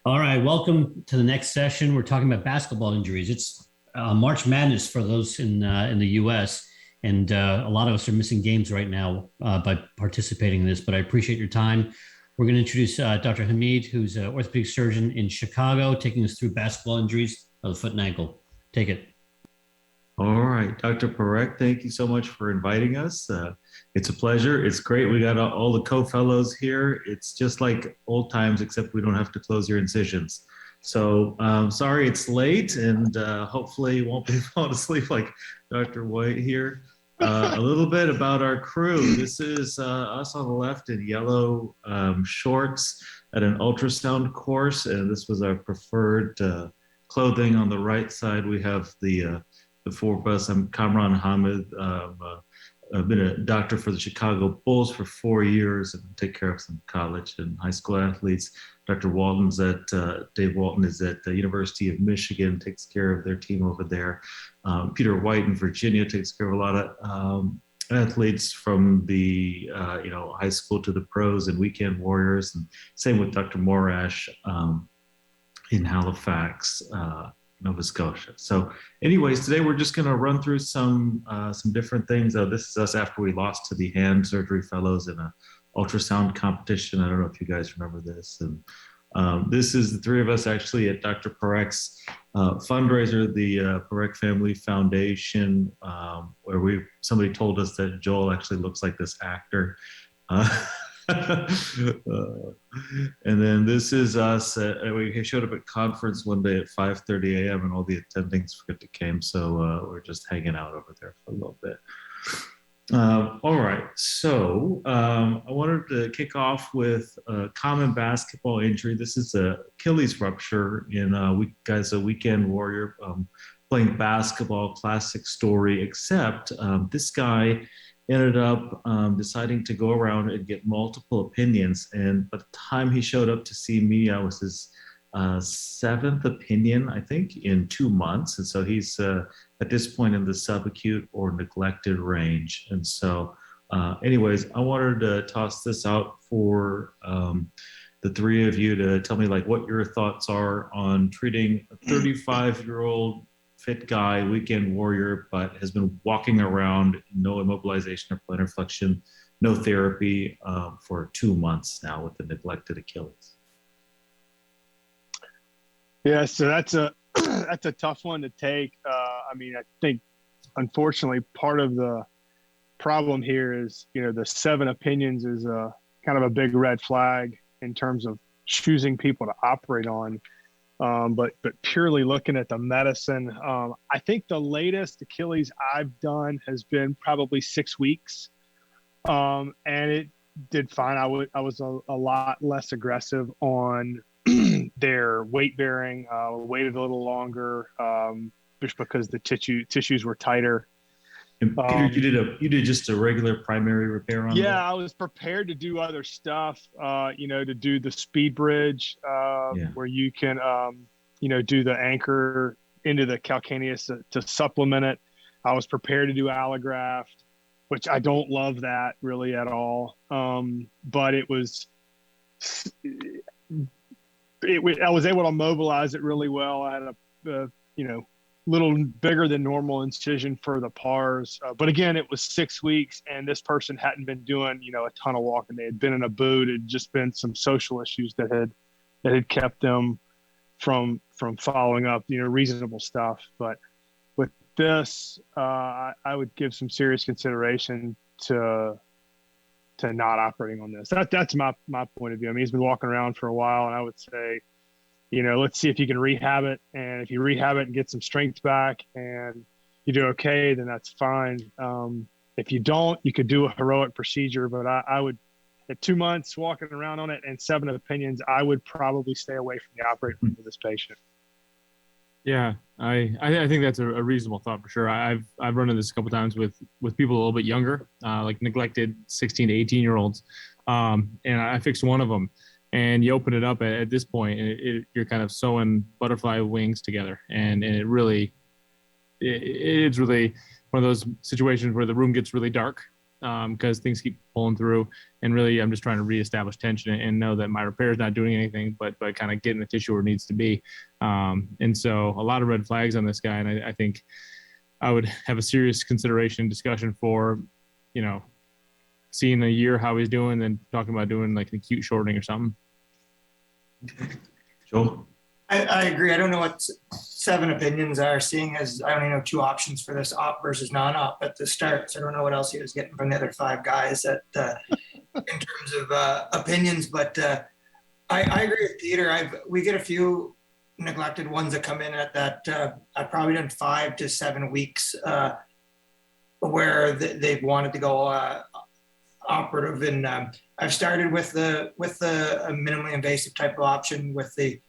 All right, welcome to the next session. We're talking about basketball injuries. It's March Madness for those in the U.S., and a lot of us are missing games right now by participating in this. But I appreciate your time. We're going to introduce Dr. Hamid, who's an orthopedic surgeon in Chicago, taking us through basketball injuries of the foot and ankle. Take it. All right, Dr. Parekh, thank you so much for inviting us. It's a pleasure. It's great. We got all the co-fellows here. It's just like old times, except we don't have to close your incisions. So sorry it's late, and hopefully you won't be falling asleep like Dr. White here. A little bit about our crew. This is us on the left in yellow shorts at an ultrasound course, and this was our preferred clothing. On the right side, we have the four of us. I'm Kamran Hamid. I've been a doctor for the Chicago Bulls for 4 years and take care of some college and high school athletes. Dr. Dave Walton is at the University of Michigan, takes care of their team over there. Peter White in Virginia takes care of a lot of athletes from the high school to the pros and weekend warriors. And same with Dr. Morash in Halifax, Nova Scotia. So anyways, today we're just going to run through some different things. This is us after we lost to the hand surgery fellows in a ultrasound competition. I don't know if you guys remember this. And this is the three of us actually at Dr. Parekh's fundraiser, the Parekh Family Foundation, where somebody told us that Joel actually looks like this actor. And then this is us. We showed up at conference one day at 5:30 a.m. and all the attendings came. So we're just hanging out over there for a little bit. All right. So I wanted to kick off with a common basketball injury. This is a Achilles rupture in a weekend warrior playing basketball. Classic story, except this guy ended up deciding to go around and get multiple opinions. And by the time he showed up to see me, I was his seventh opinion, I think, in 2 months. And so he's at this point in the subacute or neglected range. And so anyways, I wanted to toss this out for the three of you to tell me like what your thoughts are on treating a 35-year-old fit guy, weekend warrior, but has been walking around, no immobilization or plantar flexion, no therapy for 2 months now with the neglected Achilles. Yeah, so that's a that's a tough one to take. I mean, I think unfortunately part of the problem here is the 7 opinions is a kind of a big red flag in terms of choosing people to operate on. But purely looking at the medicine, I think the latest Achilles I've done has been probably 6 weeks, and it did fine. I was a lot less aggressive on their weight bearing, waited a little longer, just because the tissues were tighter. And Peter, you did just a regular primary repair on that? Yeah, I was prepared to do other stuff, to do the speed bridge, where you can, do the anchor into the calcaneus to supplement it. I was prepared to do allograft, which I don't love that really at all. But I was able to mobilize it really well. I had a little bigger than normal incision for the pars. But again, it was 6 weeks and this person hadn't been doing, a ton of walking. They had been in a boot. It had just been some social issues that had kept them from following up, reasonable stuff. But with this, I would give some serious consideration to not operating on this. That's my point of view. I mean, he's been walking around for a while, and I would say, let's see if you can rehab it. And if you rehab it and get some strength back and you do okay, then that's fine. If you don't, you could do a heroic procedure, but I would, at 2 months walking around on it and 7 opinions, I would probably stay away from the operating room for this patient. Yeah, I think that's a reasonable thought for sure. I've run into this a couple times with people a little bit younger, like neglected 16 to 18-year-olds, and I fixed one of them. And you open it up at this point, and you're kind of sewing butterfly wings together, and it's really one of those situations where the room gets really dark, because things keep pulling through. And really, I'm just trying to reestablish tension and know that my repair is not doing anything, but kind of getting the tissue where it needs to be. And so a lot of red flags on this guy. And I think I would have a serious consideration discussion for, seeing a year how he's doing, then talking about doing like an acute shortening or something. Joel? I agree. I don't know what 7 opinions are, seeing as I only know 2 options for this op versus non-op at the start. So I don't know what else he was getting from the other 5 guys in terms of opinions. But I agree with Peter. We get a few neglected ones that come in at that. I've probably done 5 to 7 weeks where they've wanted to go operative, and I've started with the minimally invasive type of option with the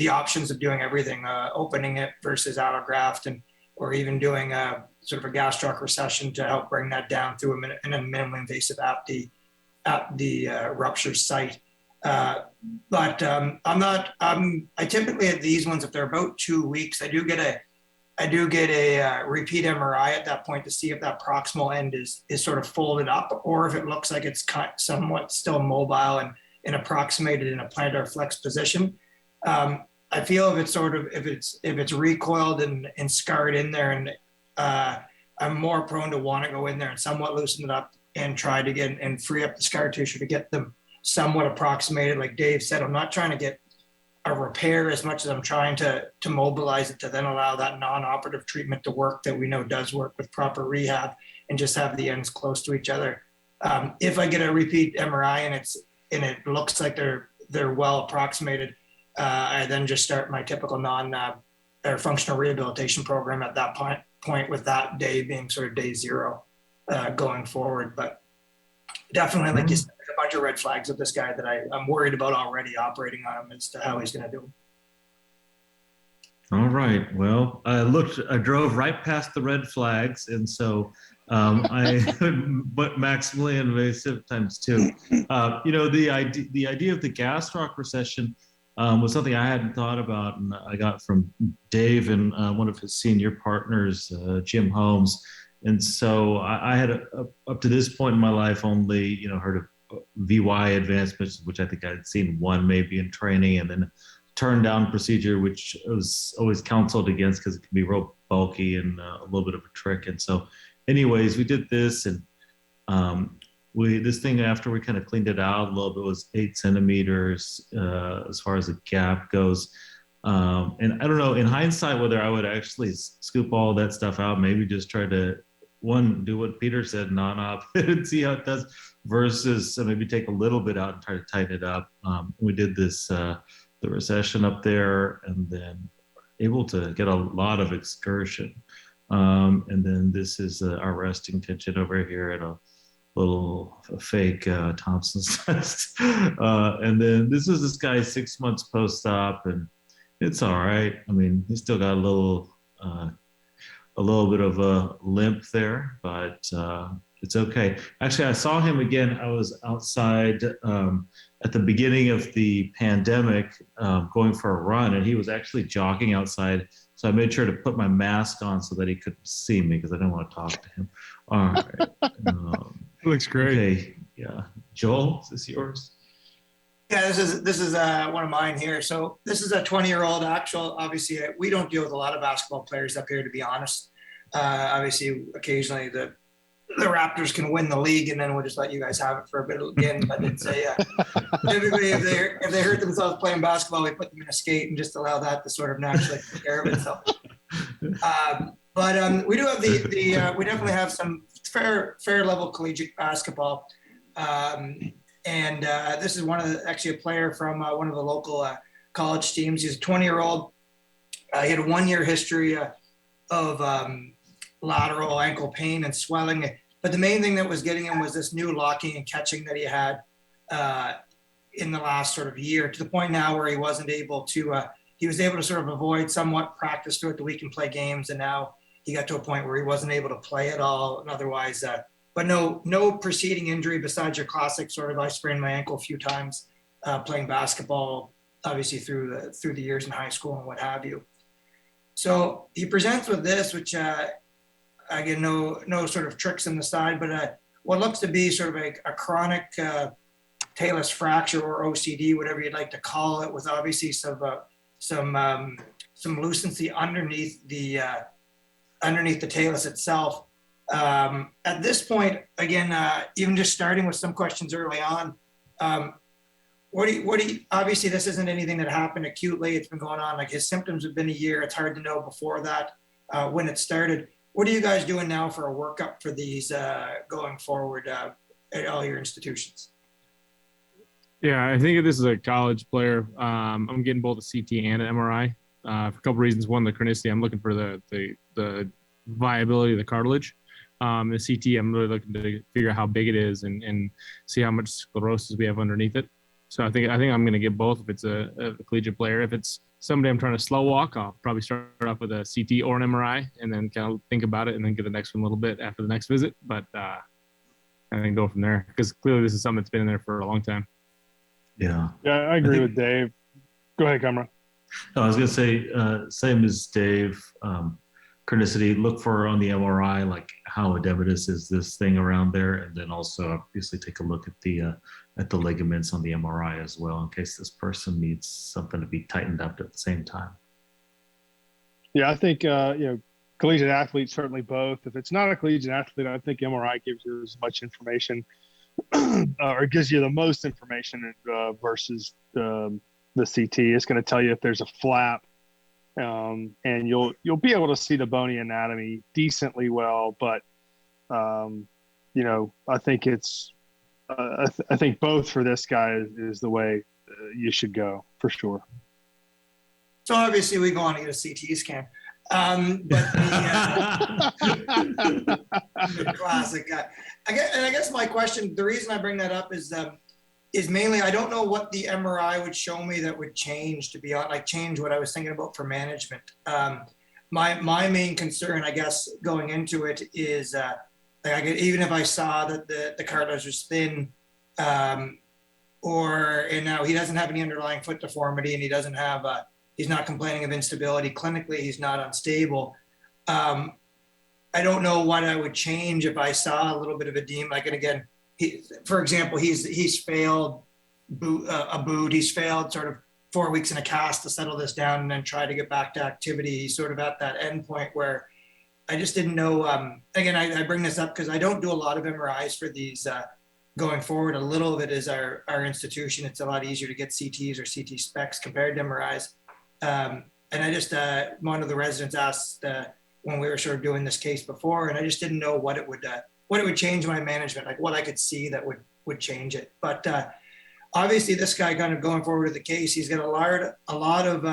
options of doing everything, opening it versus allograft, or even doing a sort of a gastroc recession to help bring that down through a minimally invasive at the rupture site. But I typically at these ones, if they're about 2 weeks, I do get a repeat MRI at that point to see if that proximal end is sort of folded up, or if it looks like it's somewhat still mobile and approximated in a plantar flex position. I feel if it's recoiled and scarred in there, and I'm more prone to want to go in there and somewhat loosen it up and try to get and free up the scar tissue to get them somewhat approximated. Like Dave said, I'm not trying to get a repair as much as I'm trying to mobilize it to then allow that non-operative treatment to work that we know does work with proper rehab, and just have the ends close to each other. If I get a repeat MRI and it looks like they're well approximated, I then just start my typical or functional rehabilitation program at that point, with that day being sort of day 0 going forward. But definitely, like you said, there's a bunch of red flags with this guy that I'm worried about already operating on him as to how he's going to do. All right. Well, I drove right past the red flags, and so but maximally invasive ×2. The idea of the gastroc recession was something I hadn't thought about, and I got from Dave and one of his senior partners, Jim Holmes. And so I had up to this point in my life only heard of VY advancements, which I think I had seen one maybe in training, and then turn down procedure, which was always counseled against because it can be real bulky and a little bit of a trick. And so anyways, we did this, and this thing, after we kind of cleaned it out a little bit, was 8 centimeters as far as the gap goes. And I don't know, in hindsight, whether I would actually scoop all that stuff out, maybe just try to do what Peter said, non-op, and see how it does, versus maybe take a little bit out and try to tighten it up. We did this, the recession up there, and then able to get a lot of excursion. And then this is our resting tension over here at a little fake Thompson's test. And then this is this guy 6 months post-op, and it's all right. I mean, he's still got a little bit of a limp there, but it's okay. Actually, I saw him again. I was outside at the beginning of the pandemic going for a run, and he was actually jogging outside. So I made sure to put my mask on so that he couldn't see me, because I didn't want to talk to him. All right. Looks great. Okay. Yeah. Joel, is this yours? Yeah, this is one of mine here. So this is a 20-year-old actual. Obviously, we don't deal with a lot of basketball players up here, to be honest. Obviously, occasionally the Raptors can win the league, and then we'll just let you guys have it for a bit again. But it's typically if they hurt themselves playing basketball, we put them in a skate and just allow that to sort of naturally take care of itself. But we do have we definitely have some fair level collegiate basketball. And this is actually a player from one of the local college teams. He's a 20-year-old. He had a 1-year history of lateral ankle pain and swelling. But the main thing that was getting him was this new locking and catching that he had in the last sort of year, to the point now where he wasn't able to, he was able to sort of avoid somewhat practice throughout the week and play games. And now he got to a point where he wasn't able to play at all. And otherwise, but no preceding injury besides your classic sort of, I sprained my ankle a few times playing basketball, obviously through the years in high school and what have you. So he presents with this, which again, no sort of tricks in the side, but what looks to be sort of a chronic talus fracture or OCD, whatever you'd like to call it, with obviously some lucency underneath the talus itself. At this point, again, even just starting with some questions early on, obviously this isn't anything that happened acutely. It's been going on, like his symptoms have been a year. It's hard to know before that when it started. What are you guys doing now for a workup for these going forward at all your institutions? Yeah, I think if this is a college player, I'm getting both a CT and an MRI for a couple reasons. One, the chronicity. I'm looking for the viability of the cartilage. The CT, I'm really looking to figure out how big it is and see how much sclerosis we have underneath it. So I think I'm going to get both if it's a collegiate player. If it's somebody I'm trying to slow walk, I'll probably start off with a CT or an MRI and then kind of think about it and then get the next one a little bit after the next visit. But and then go from there, because clearly this is something that's been in there for a long time. Yeah. Yeah, I agree with Dave. Go ahead, Kamran. No, I was going to say, same as Dave, chronicity, look for on the MRI, like how edematous is this thing around there. And then also obviously take a look at the ligaments on the MRI as well, in case this person needs something to be tightened up at the same time. Yeah, I think, collegiate athletes, certainly both. If it's not a collegiate athlete, I think MRI gives you as much information or gives you the most information versus the CT. It's going to tell you if there's a flap, and you'll be able to see the bony anatomy decently well. But I think it's I think both for this guy is the way you should go for sure. So obviously we go on to get a CT scan. But the classic guy. I guess my question, the reason I bring that up is mainly I don't know what the MRI would show me that would change, to be honest, like change what I was thinking about for management. My main concern, I guess, going into it is even if I saw that the cartilage was thin, and now he doesn't have any underlying foot deformity, and he doesn't have he's not complaining of instability. Clinically, he's not unstable. I don't know what I would change if I saw a little bit of edema. Like, and again, for example, he's failed a boot. He's failed sort of 4 weeks in a cast to settle this down and then try to get back to activity. He's sort of at that end point where I just didn't know. Again, I bring this up because I don't do a lot of MRIs for these going forward. A little of it is our institution. It's a lot easier to get CTs or CT specs compared to MRIs. And I just, one of the residents asked when we were sort of doing this case before, and I just didn't know what it would change my management, like what I could see that would change it. But obviously this guy kind of going forward with the case, he's got a lot of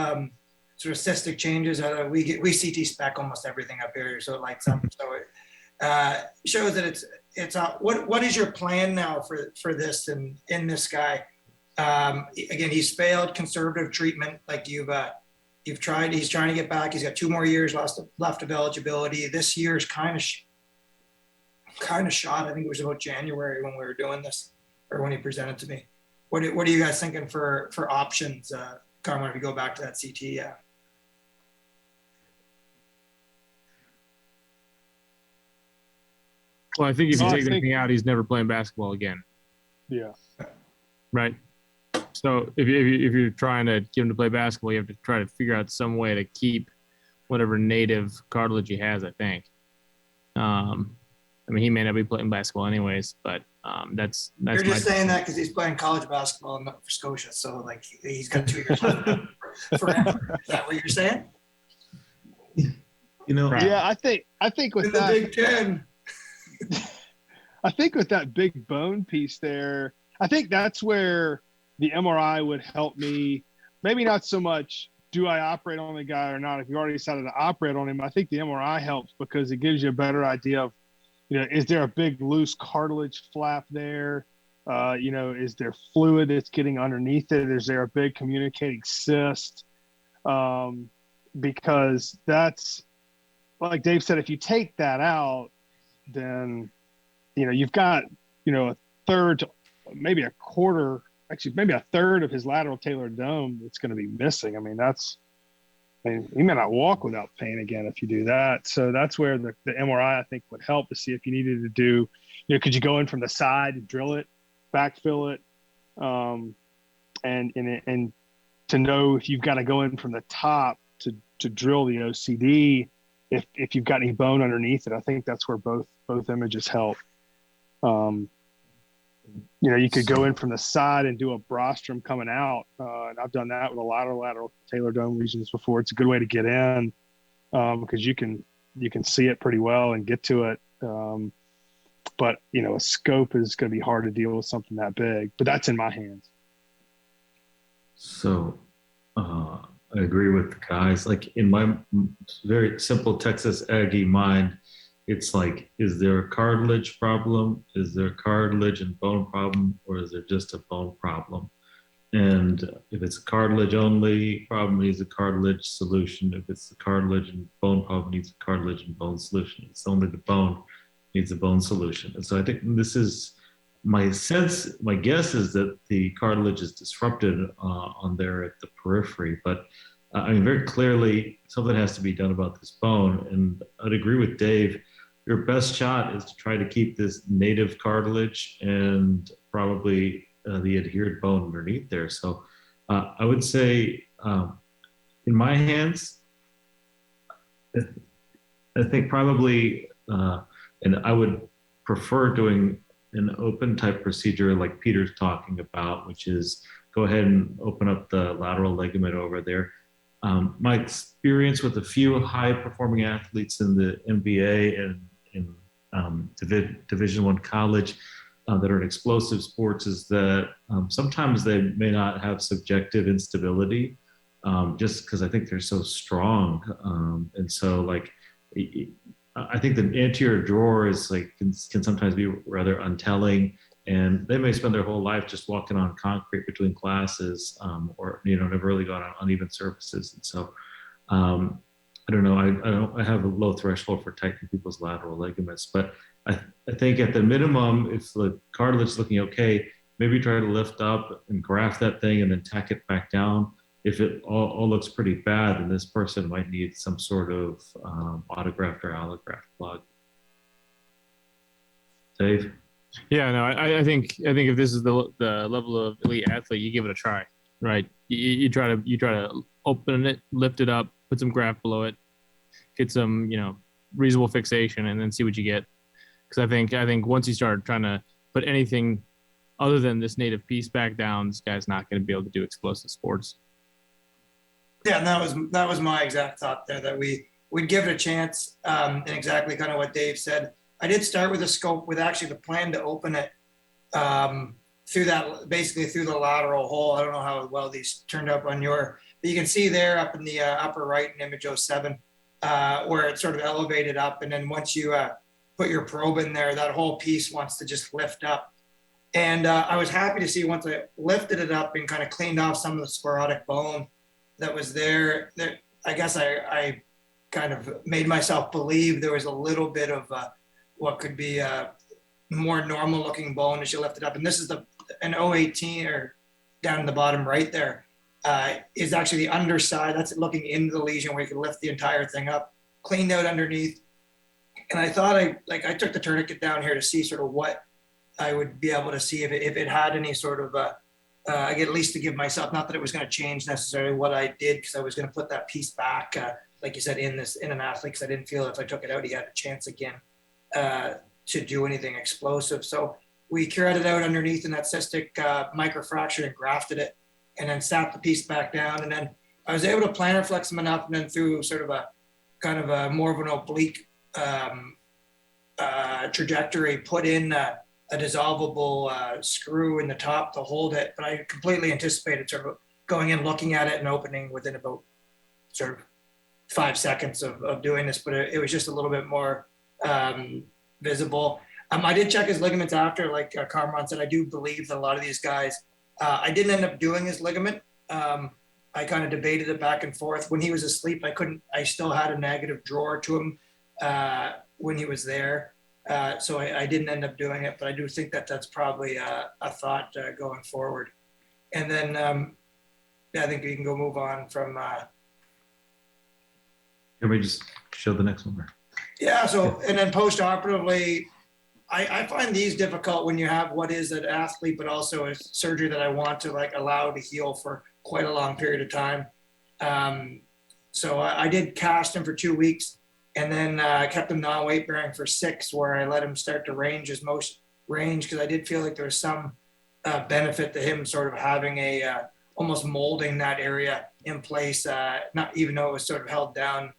sort of cystic changes. We CT spec almost everything up here, so it lights up. So it shows that it's what is your plan now for this and in this guy? Again, he's failed conservative treatment. Like you've tried, he's trying to get back. He's got 2 more years left of eligibility. This year is kind of shot. I think it was about January when we were doing this, or when he presented to me. What are you guys thinking for options? Kamran, if you go back to that CT, yeah. Well, I think if you take anything out, he's never playing basketball again. Yeah. Right. So if you're trying to get him to play basketball, you have to try to figure out some way to keep whatever native cartilage he has, I think. I mean, he may not be playing basketball anyways, but that's. You're just saying that because he's playing college basketball in Nova Scotia, so like he's got 2 years left forever. Is that what you're saying? Yeah, I think with that, the Big Ten. I think with that big bone piece there, I think that's where the MRI would help me. Maybe not so much do I operate on the guy or not. If you already decided to operate on him, I think the MRI helps because it gives you a better idea of, is there a big loose cartilage flap there? Is there fluid that's getting underneath it? Is there a big communicating cyst? Because that's, like Dave said, if you take that out, then, you've got, a third, maybe a quarter, actually maybe a third of his lateral talar dome that's going to be missing. I mean, he may not walk without pain again if you do that. So that's where the MRI, I think, would help to see if you needed to do, could you go in from the side, drill it, backfill it, and to know if you've got to go in from the top to drill the OCD, if you've got any bone underneath it. I think that's where both images help. You could go in from the side and do a brostrum coming out, and I've done that with a lateral talar dome lesions before. It's a good way to get in because you can see it pretty well and get to it. But a scope is going to be hard to deal with something that big. But that's in my hands. So I agree with the guys. Like in my very simple Texas Aggie mind, it's like, is there a cartilage problem? Is there a cartilage and bone problem? Or is there just a bone problem? And if it's a cartilage only problem, it needs a cartilage solution. If it's a cartilage and bone problem, it needs a cartilage and bone solution. It's only the bone needs a bone solution. And so I think this is my guess is that the cartilage is disrupted on there at the periphery. But I mean, very clearly something has to be done about this bone. And I'd agree with Dave. Your best shot is to try to keep this native cartilage and probably the adhered bone underneath there. So I would say in my hands, I think probably, and I would prefer doing an open type procedure like Peter's talking about, which is go ahead and open up the lateral ligament over there. My experience with a few high performing athletes in the NBA and in Division I college that are in explosive sports is that sometimes they may not have subjective instability just because I think they're so strong. And so like, I think the anterior drawer is like, can sometimes be rather untelling, and they may spend their whole life just walking on concrete between classes or, never really gone on uneven surfaces. And so, I don't know. I have a low threshold for tightening people's lateral ligaments, but I think at the minimum, if the cartilage is looking okay, maybe try to lift up and graft that thing and then tack it back down. If it all looks pretty bad, then this person might need some sort of autograft or allograft plug. Dave? Yeah, no, I think if this is the level of elite athlete, you give it a try, right? You try to open it, lift it up, put some graft below it, get some reasonable fixation, and then see what you get. Because I think once you start trying to put anything other than this native piece back down, this guy's not going to be able to do explosive sports. Yeah, and that was my exact thought there, that we'd give it a chance, and exactly kind of what Dave said. I did start with a scope with actually the plan to open it through the lateral hole. I don't know how well these turned up on but you can see there up in the upper right in image 07 where it's sort of elevated up. And then once you put your probe in there, that whole piece wants to just lift up. And I was happy to see once I lifted it up and kind of cleaned off some of the sclerotic bone that was there, I guess I kind of made myself believe there was a little bit of what could be a more normal looking bone as you lift it up. And this is an 018 or down in the bottom right there is actually the underside. That's looking into the lesion where you can lift the entire thing up, cleaned out underneath. And I thought I took the tourniquet down here to see sort of what I would be able to see if it had any sort of at least to give myself, not that it was going to change necessarily what I did, because I was going to put that piece back, like you said, in an athlete, because I didn't feel if I took it out, he had a chance again to do anything explosive. So we cured it out underneath in that cystic microfracture and grafted it, and then sat the piece back down. And then I was able to plantar flex them enough, and then through sort of a kind of a more of an oblique trajectory, put in a dissolvable screw in the top to hold it. But I completely anticipated sort of going in, looking at it, and opening within about sort of 5 seconds of doing this. But it was just a little bit more visible. I did check his ligaments after, like Kamran said. I do believe that a lot of these guys, I didn't end up doing his ligament. I kind of debated it back and forth. When he was asleep, I still had a negative drawer to him when he was there. So I didn't end up doing it, but I do think that that's probably a thought going forward. And then I think we can go move on from. Can we just show the next one? Yeah. So and then post-operatively, I find these difficult when you have what is an athlete, but also a surgery that I want to like allow to heal for quite a long period of time. So I did cast him for 2 weeks, and then kept him non-weight bearing for 6, where I let him start to range his most range, because I did feel like there was some benefit to him sort of having a almost molding that area in place, not even though it was sort of held down.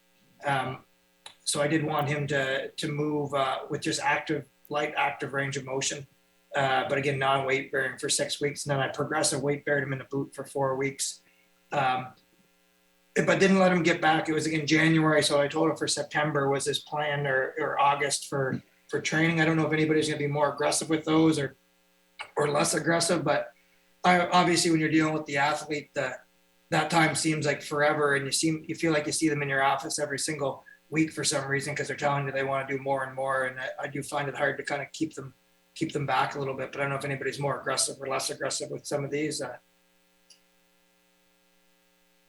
So I did want him to move with just light active range of motion, but again, non-weight bearing for 6 weeks. And then I progressive weight beared him in the boot for 4 weeks. But didn't let him get back. It was again January, so I told him for September was his plan, or August for training. I don't know if anybody's going to be more aggressive with those or less aggressive, but obviously when you're dealing with the athlete, that time seems like forever, and you feel like you see them in your office every single week for some reason, because they're telling you they want to do more and more, and I do find it hard to kind of keep them back a little bit. But I don't know if anybody's more aggressive or less aggressive with some of these.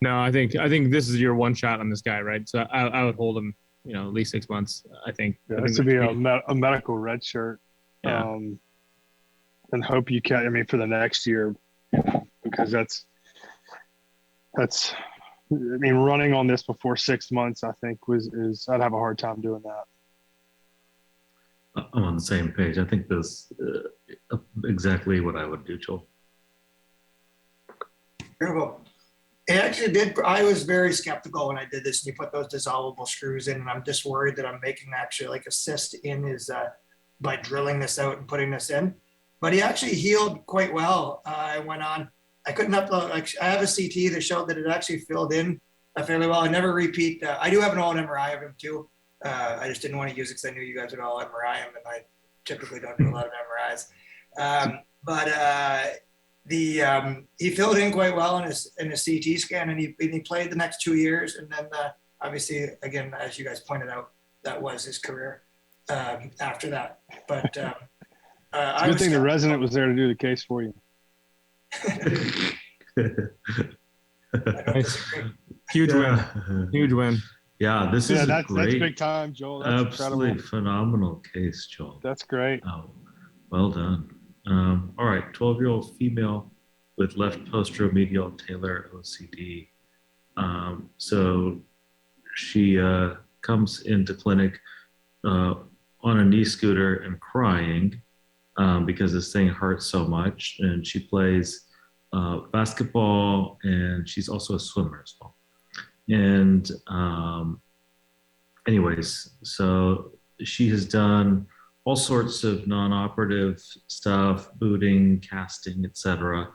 No, I think this is your one shot on this guy, right? So I would hold him, at least 6 months. I think. Yeah, this would be a medical red shirt. Yeah. And hope you can. I mean, for the next year, because that's. I mean, running on this before 6 months, I think I'd have a hard time doing that. I'm on the same page. I think this exactly what I would do, Joel. Beautiful. It actually did. I was very skeptical when I did this, and you put those dissolvable screws in, and I'm just worried that I'm making actually like a cyst in his by drilling this out and putting this in. But he actually healed quite well. I went on. I couldn't upload. I have a CT that showed that it actually filled in fairly well. I never repeat. I do have an old MRI of him too. I just didn't want to use it because I knew you guys would all MRI him, and I typically don't do a lot of MRIs. But he filled in quite well in his CT scan, and he played the next 2 years, and then obviously again, as you guys pointed out, that was his career after that. But it's a good thing the resident was there to do the case for you. Huge win. Yeah, this is that's great. Big time, Joel. That's absolutely incredible. Phenomenal case, Joel. That's great. Oh, well done. All right, 12-year-old female with left posteromedial talar OCD. So she comes into clinic on a knee scooter and crying because this thing hurts so much. And she plays basketball, and she's also a swimmer as well. And anyways, so she has done all sorts of non-operative stuff, booting, casting, etc.,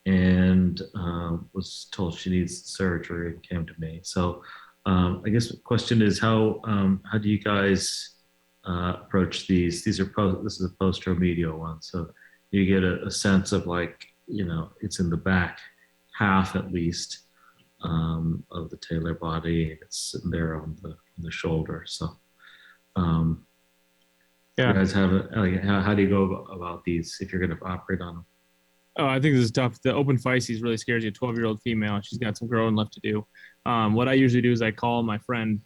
and was told she needs surgery and came to me. So I guess the question is, how do you guys approach these? This is a posteromedial one, so you get a sense of like, it's in the back half at least of the talar body. It's sitting there on the shoulder. So yeah. You guys have how do you go about these if you're going to operate on them? Oh, I think this is tough. The open physes really scares you. A 12-year-old female, she's got some growing left to do. What I usually do is I call my friend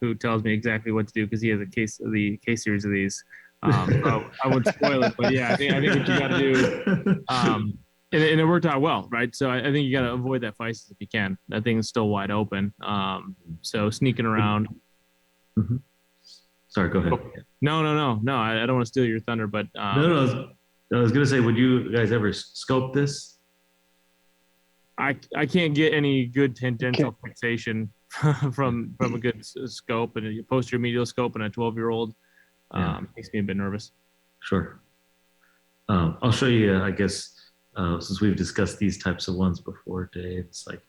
who tells me exactly what to do, because he has the case series of these. So I wouldn't spoil it, but yeah, I think what you got to do, and it worked out well, right? So I think you got to avoid that physis if you can. That thing is still wide open. So sneaking around. Mm-hmm. Sorry, go ahead. No. I don't want to steal your thunder, but no. I was gonna say, would you guys ever scope this? I can't get any good tangential fixation from a good scope, and a posterior medial scope and a 12-year-old makes me a bit nervous. Sure. I'll show you, I guess, since we've discussed these types of ones before, Dave. It's like,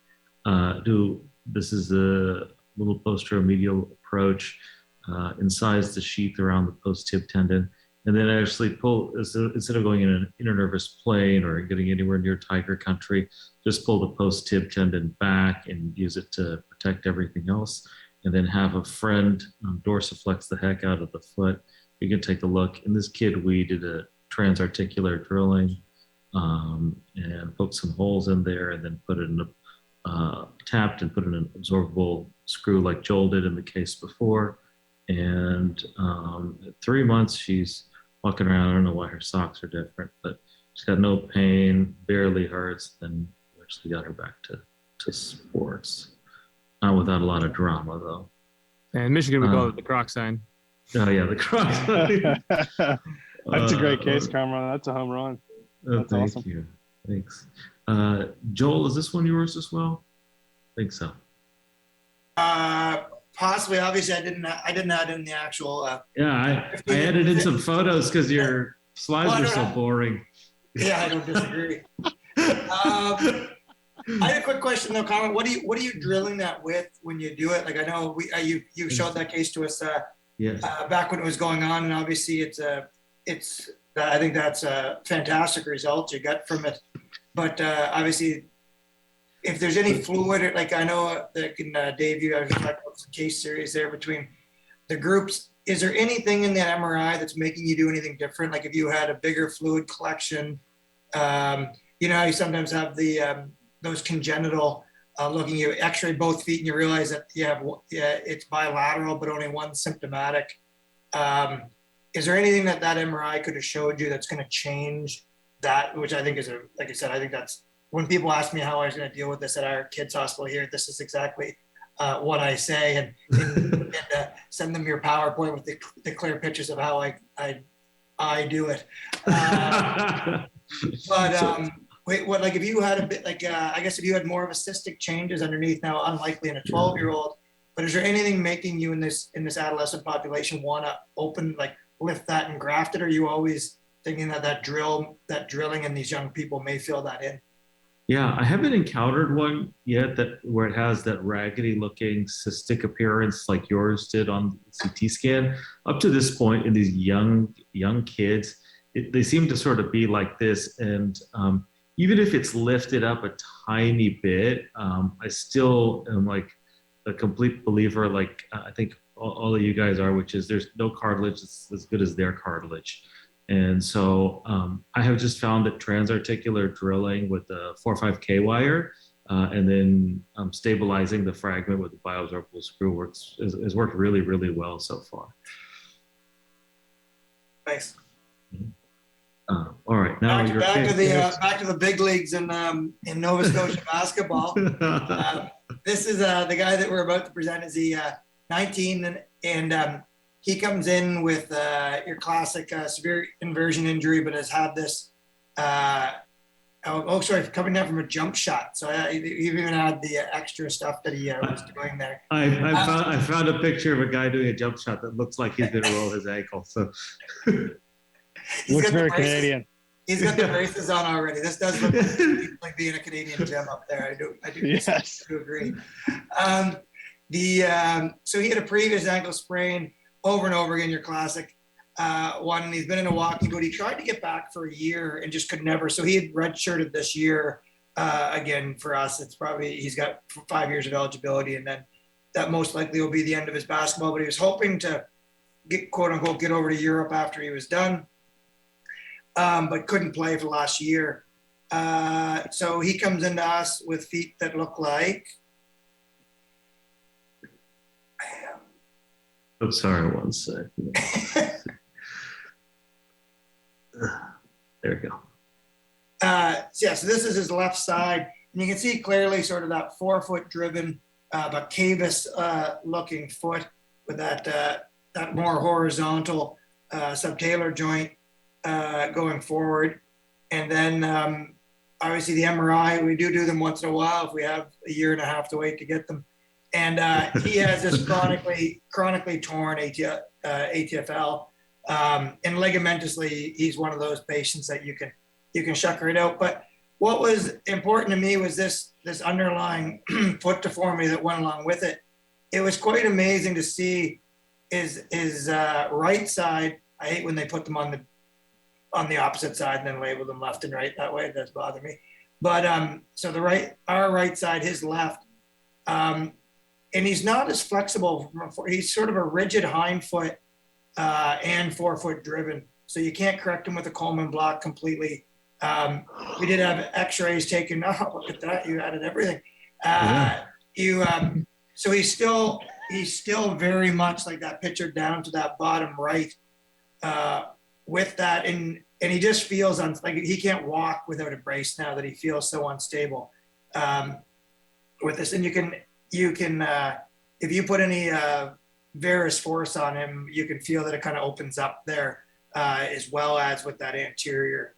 this is a little posterior medial approach. Incise the sheath around the post-tib tendon, and then actually pull, instead of going in an internervous plane or getting anywhere near tiger country, just pull the post-tib tendon back and use it to protect everything else. And then have a friend dorsiflex the heck out of the foot. You can take a look. In this kid, we did a transarticular drilling and poked some holes in there, and then put it in tapped and put in an absorbable screw like Joel did in the case before. And at 3 months, she's walking around. I don't know why her socks are different, but she's got no pain, barely hurts. Then we actually got her back to sports. Not without a lot of drama, though. And in Michigan, we call it the Croc sign. Oh, yeah, the cross. That's a great case, Kamran. That's a home run. That's thank awesome. you. Thanks. Joel, is this one yours as well? I think so. Possibly. Obviously, I didn't add in the actual. Yeah, I added in some photos because your slides were so boring. Yeah, I don't disagree. I had a quick question though, Kamran. What are you drilling that with when you do it? Like I know you showed that case to us Yes. back when it was going on, and obviously it's I think that's a fantastic result you got from it. But obviously, if there's any fluid, like I know that Dave, you have talked about some case series there between the groups. Is there anything in that MRI that's making you do anything different? Like if you had a bigger fluid collection, you know, you sometimes have the those congenital looking, you X-ray both feet and you realize that you have it's bilateral but only one symptomatic. Is there anything that MRI could have showed you that's going to change that? Which I think is like I said, I think that's when people ask me how I was going to deal with this at our kids hospital here, this is exactly what I say, and send them your PowerPoint with the clear pictures of how I do it. Wait, what, like if you had a bit like, I guess if you had more of a cystic changes underneath, now unlikely in a 12-year-old, but is there anything making you in this adolescent population want to lift that and graft it? Or are you always thinking that drilling in these young people may fill that in? Yeah, I haven't encountered one yet where it has that raggedy looking cystic appearance like yours did on the CT scan. Up to this point in these young kids, they seem to sort of be like this. And even if it's lifted up a tiny bit, I still am like a complete believer, like I think all of you guys are, which is there's no cartilage that's as good as their cartilage. And so I have just found that transarticular drilling with the 4-5K wire and then stabilizing the fragment with the bioabsorbable screw has worked really, really well so far. Thanks. All right, now back to the big leagues in Nova Scotia basketball. This is the guy that we're about to present. Is he 19 and he comes in with your classic severe inversion injury, but has had this. Coming down from a jump shot. So he even had the extra stuff that he was doing there. I found a picture of a guy doing a jump shot that looks like he's going to roll his ankle. So. Looks very Canadian. He's got the braces on already. This does look like being a Canadian gym up there. I do Yes. agree. So he had a previous ankle sprain over and over again, your classic one. He's been in a walking boot. He tried to get back for a year and just could never. So he had redshirted this year. Again, for us, it's probably he's got 5 years of eligibility, and then that most likely will be the end of his basketball. But he was hoping to quote unquote get over to Europe after he was done, but couldn't play for the last year. So he comes into us with feet that look like. I'm sorry, one sec. There we go. So this is his left side, and you can see clearly sort of that 4-foot driven, but cavus looking foot with that more horizontal subtalar joint going forward. And then obviously the MRI, we do them once in a while if we have a year and a half to wait to get them. And he has this chronically torn ATFL, and ligamentously, he's one of those patients that you can shuck right out. But what was important to me was this underlying foot deformity that went along with it. It was quite amazing to see his right side. I hate when they put them on the opposite side and then label them left and right that way. It does bother me. But so our right side, his left. And he's not as flexible. He's sort of a rigid hind foot and 4-foot driven. So you can't correct him with a Coleman block completely. We did have x-rays taken. Oh, look at that. You added everything. So he's still very much like that picture down to that bottom right with that, and he just feels like he can't walk without a brace now that he feels so unstable with this. And you can if you put any varus force on him, you can feel that it kind of opens up there, as well as with that anterior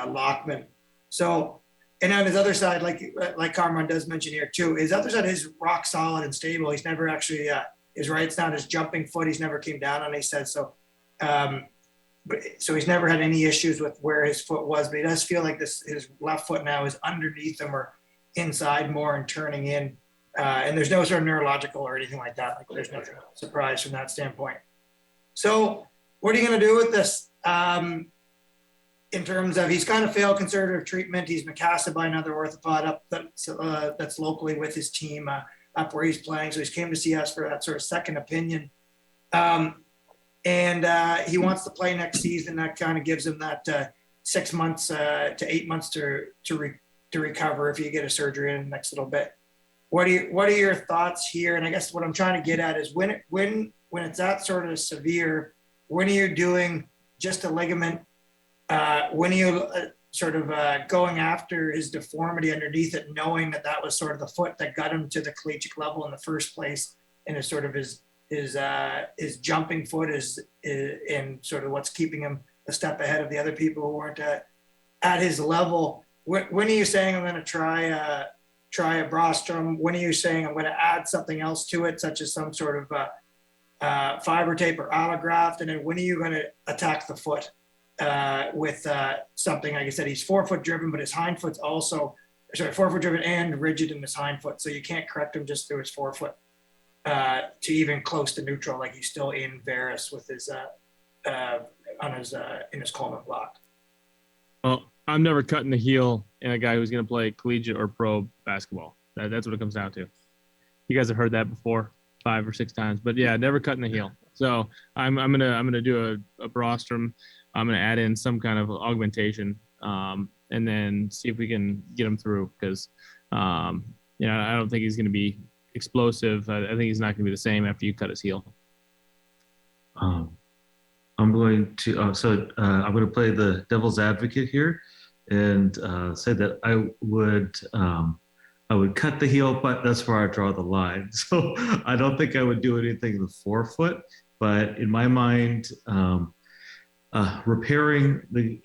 lockment. So, and on his other side, like Kamran does mention here too, his other side is rock solid and stable. He's never actually his right's not his jumping foot. He's never came down on. He said so. So he's never had any issues with where his foot was, but he does feel like his left foot now is underneath him or inside more and turning in. And there's no sort of neurological or anything like that. Like there's nothing surprise from that standpoint. So what are you going to do with this? In terms of, he's kind of failed conservative treatment. He's been casted by another orthopod that's locally with his team up where he's playing. So he's came to see us for that sort of second opinion. And he wants to play next season. That kind of gives him that 6 months to 8 months to recover if you get a surgery in the next little bit. What are your thoughts here? And I guess what I'm trying to get at is when it's that sort of severe, when are you doing just a ligament? When are you going after his deformity underneath it, knowing that was sort of the foot that got him to the collegiate level in the first place, and is sort of his jumping foot is in sort of what's keeping him a step ahead of the other people who weren't at his level. When are you saying I'm going to try a brostrum? When are you saying I'm going to add something else to it, such as some sort of fiber tape or allograft? And then when are you going to attack the foot with something? Like I said, he's forefoot driven, but his hind foot's also forefoot driven and rigid in his hind foot. So you can't correct him just through his forefoot to even close to neutral. Like he's still in varus with his in his Coleman block. Well, I'm never cutting the heel in a guy who's going to play collegiate or pro basketball. That's what it comes down to. You guys have heard that before 5 or 6 times, but yeah, never cutting the heel. So I'm gonna do a brostrum. I'm gonna add in some kind of augmentation, and then see if we can get him through, because I don't think he's going to be explosive. I think he's not going to be the same after you cut his heel. I'm going to I'm going to play the devil's advocate here and say that I would cut the heel, but that's where I draw the line. So I don't think I would do anything in the forefoot, but in my mind, repairing the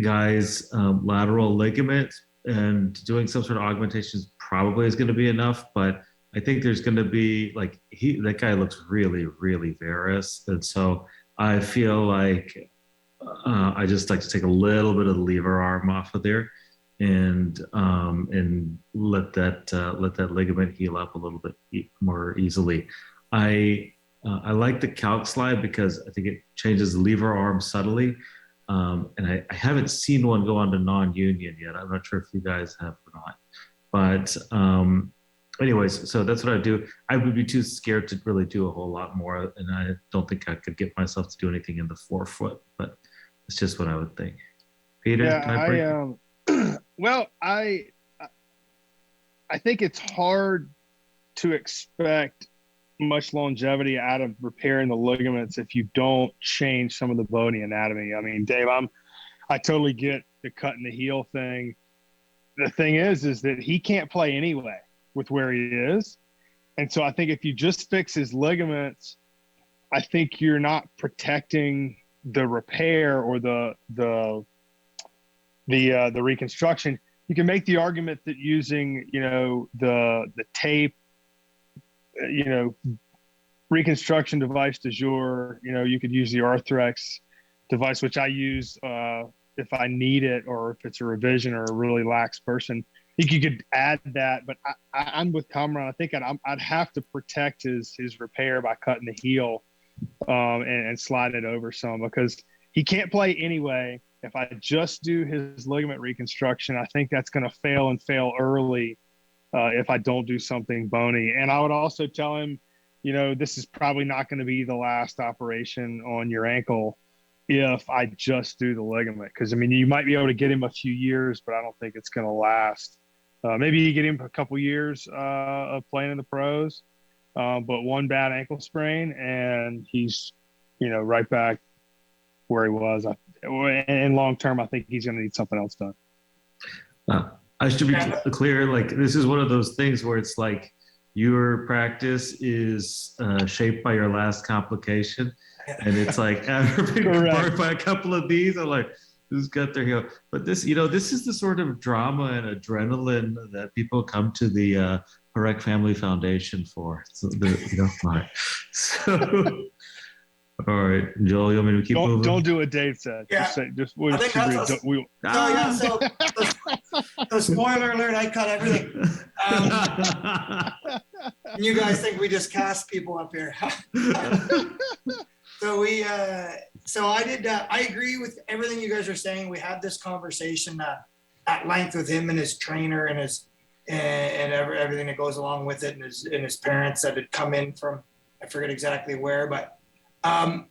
guy's lateral ligament and doing some sort of augmentations probably is going to be enough. But I think there's going to be that guy looks really, really varus. And so I feel like I just like to take a little bit of the lever arm off of there and let that ligament heal up a little bit more easily. I like the calc slide because I think it changes the lever arm subtly. And I haven't seen one go on to non-union yet. I'm not sure if you guys have or not. But anyways, so that's what I do. I would be too scared to really do a whole lot more. And I don't think I could get myself to do anything in the forefoot, but it's just what I would think. Peter? Yeah, well, I think it's hard to expect much longevity out of repairing the ligaments if you don't change some of the bony anatomy. I mean, Dave, I totally get the cutting the heel thing. The thing is that he can't play anyway with where he is. And so I think if you just fix his ligaments, I think you're not protecting the repair or the reconstruction. You can make the argument that using, the tape, reconstruction device du jour, you could use the Arthrex device, which I use if I need it, or if it's a revision or a really lax person. I think you could add that, but I'm with Kamran. I think I'd have to protect his repair by cutting the heel and slide it over some, because he can't play anyway. If I just do his ligament reconstruction, I think that's going to fail early if I don't do something bony. And I would also tell him, this is probably not going to be the last operation on your ankle if I just do the ligament. Because, I mean, you might be able to get him a few years, but I don't think it's going to last. Maybe you get him a couple years of playing in the pros, but one bad ankle sprain and he's, right back where he was. And long term, I think he's going to need something else done. I should be clear. Like, this is one of those things where it's like your practice is shaped by your last complication. And it's like, after being marked by a couple of these, I'm like, who's got their heel? But this, this is the sort of drama and adrenaline that people come to the Parekh Family Foundation for. So, all right. So, all right, Joel, you want me to keep moving? Don't do what Dave said. Yeah. So spoiler alert, I cut everything. And you guys think we just cast people up here. So I agree with everything you guys are saying. We had this conversation at length with him and his trainer and everything that goes along with it, and his parents that had come in from, I forget exactly where, but I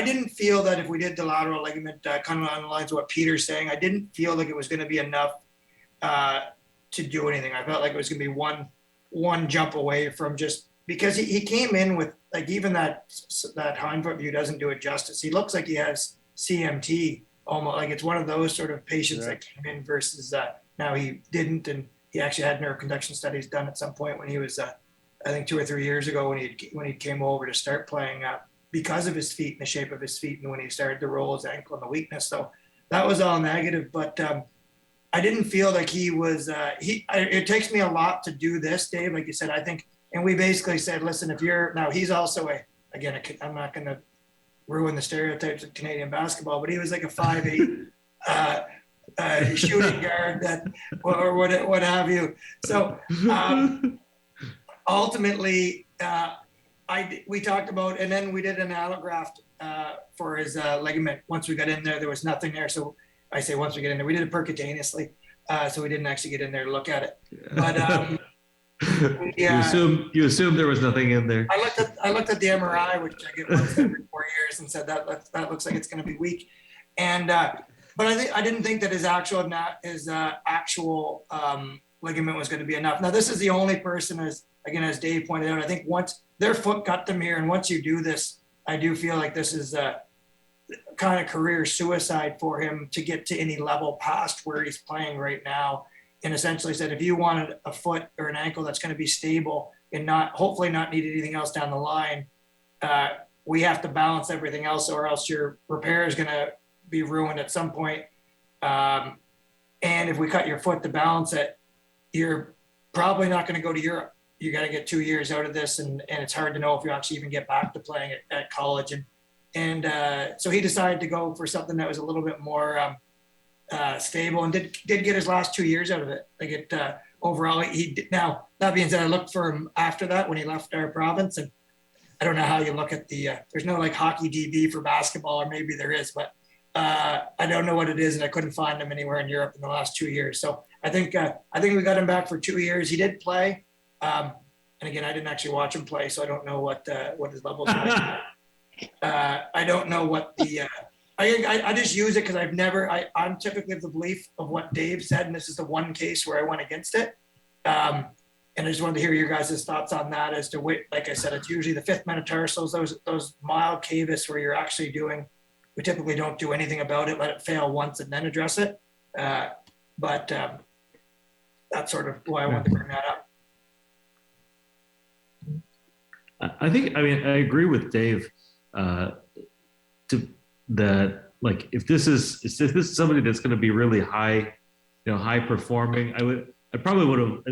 didn't feel that if we did the lateral ligament, kind of on the lines of what Peter's saying, I didn't feel like it was going to be enough to do anything. I felt like it was going to be one jump away from just, because he came in with, like, even that hindfoot view doesn't do it justice. He looks like he has CMT, almost like it's one of those sort of patients that came in versus now he didn't, and he actually had neuroconduction studies done at some point when he was I think 2 or 3 years ago when he came over to start playing because of his feet and the shape of his feet, and when he started to roll his ankle and the weakness. So that was all negative, but I didn't feel like he was, it takes me a lot to do this, Dave, like you said, I think, and we basically said, listen, now he's also I'm not going to ruin the stereotypes of Canadian basketball, but he was like a 5'8", shooting guard or what have you. So ultimately, we talked about, and then we did an allograft for his ligament. Once we got in there was nothing there. So I say once we get in there, we did it percutaneously, so we didn't actually get in there to look at it. But you assume there was nothing in there. I looked at the MRI, which I get once every 4 years, and said that looks like it's going to be weak. And but I didn't think that his actual ligament was going to be enough. Now this is the only person, as Dave pointed out, I think once their foot got them here, and once you do this, I do feel like this is a kind of career suicide for him to get to any level past where he's playing right now. And essentially said, if you wanted a foot or an ankle that's going to be stable and hopefully not need anything else down the line, we have to balance everything else, or else your repair is going to be ruined at some point. And if we cut your foot to balance it, you're probably not going to go to Europe. You got to get 2 years out of this, and it's hard to know if you actually even get back to playing at college. And so he decided to go for something that was a little bit more stable, and did get his last 2 years out of it. Like overall, he did. Now that being said, I looked for him after that when he left our province, and I don't know how you look at there's no like hockey DB for basketball, or maybe there is, but I don't know what it is, and I couldn't find him anywhere in Europe in the last 2 years. So I think we got him back for 2 years. He did play. And again, I didn't actually watch him play, so I don't know what his levels are. I don't know what I just use it because I'm typically of the belief of what Dave said, and this is the one case where I went against it. And I just wanted to hear your guys' thoughts on that as to like I said, it's usually the fifth metatarsals, those mild cavus where you're actually we typically don't do anything about it, let it fail once and then address it. But that's sort of why I wanted to bring that up. I agree with Dave that, like, if this is somebody that's going to be really high performing, I probably would have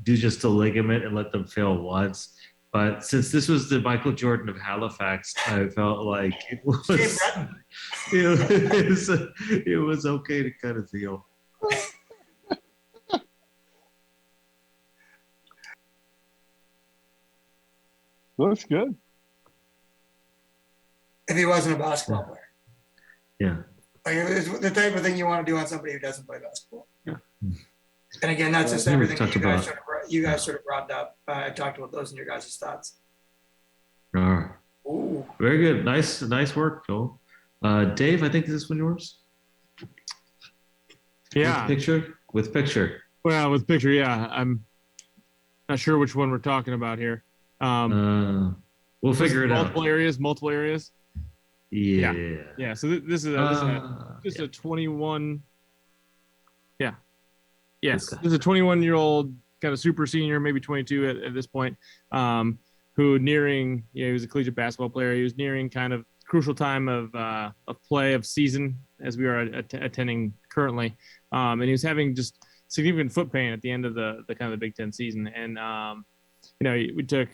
do just a ligament and let them fail once. But since this was the Michael Jordan of Halifax, I felt like it was okay to kind of feel. Looks good. If he wasn't a basketball player. Yeah. Like, it's the type of thing you want to do on somebody who doesn't play basketball. Yeah. And again, that's just everything that you guys sort of brought up. I talked about those in your guys' thoughts. All right. Ooh. Very good. Nice work, Joel. Dave, I think this is one yours. Yeah. With picture. Well, with picture, yeah. I'm not sure which one we're talking about here. We'll figure it out. Multiple areas. Yeah. So this is a 21. Yeah. Yes. This is a 21-year-old kind of super senior, maybe 22 at this point, who nearing, he was a collegiate basketball player. He was nearing kind of crucial time of play of season as we are attending currently. And he was having just significant foot pain at the end of the kind of the Big Ten season. And, we took,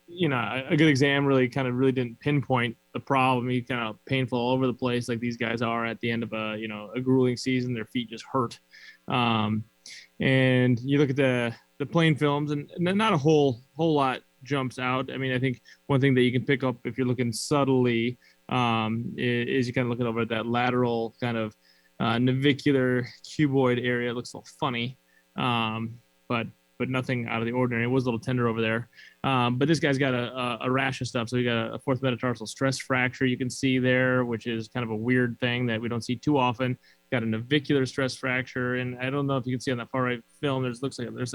a good exam really didn't pinpoint the problem. He kind of painful all over the place, like these guys are at the end of a grueling season. Their feet just hurt. And you look at the playing films, and not a whole lot jumps out. I mean, I think one thing that you can pick up if you're looking subtly is you kind of looking over at that lateral kind of navicular cuboid area. It looks a little funny, but nothing out of the ordinary. It was a little tender over there. But this guy's got a rash of stuff. So you got a fourth metatarsal stress fracture you can see there, which is kind of a weird thing that we don't see too often. Got a navicular stress fracture. And I don't know if you can see on that far right film, looks like there's